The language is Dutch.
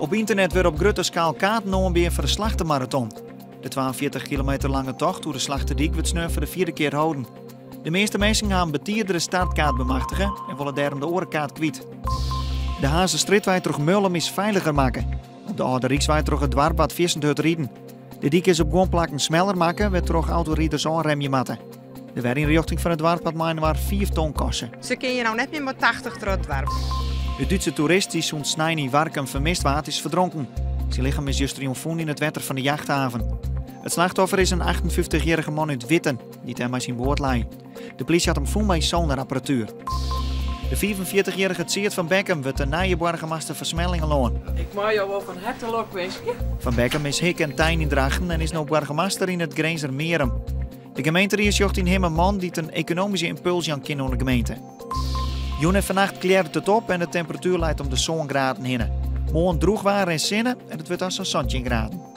Op internet werd op grote schaal kaarten genomen voor de Slachtermarathon. De 42 kilometer lange tocht door de Slachterdiek wordt snel voor de 4e keer houden. De meeste mensen gaan betierdere startkaart bemachtigen en willen daarom de orenkaart kwijt. De Hazenstrit wij terug Mullen is veiliger maken. Op de Oude Rijksweg terug het dorp wat vissen uit rieden. De dik is op grondplakken sneller maken, werd terug autorijders aanremje matten. De werinrichting van het dorp had mij maar 4 ton kosten. Ze kun je nou net meer met 80 door het dorp. De Duitse toerist die zo'n snij in Warkum vermist waard is verdronken. Zijn lichaam is juist gevonden in het water van de jachthaven. Het slachtoffer is een 58-jarige man uit Witten, die hem bij zijn boord lei. De politie had hem gevonden bij sonarapparatuur. De 44-jarige Tjeerd van Beckham wordt de nieuwe burgemeester Versmelling loon. Ik mag jou wel van harte geluk wensen. Van Beckham is hik en tijn in Drachten en is nu burgemeester in het Grenzer Merum. De gemeente zocht in hem een man die een economische impuls aan kan de gemeente. Joen en vannacht kleert het op en de temperatuur leidt om de 1 graden heen. Morgen droeg waren en zinnen en het wordt als zo'n 17 graden.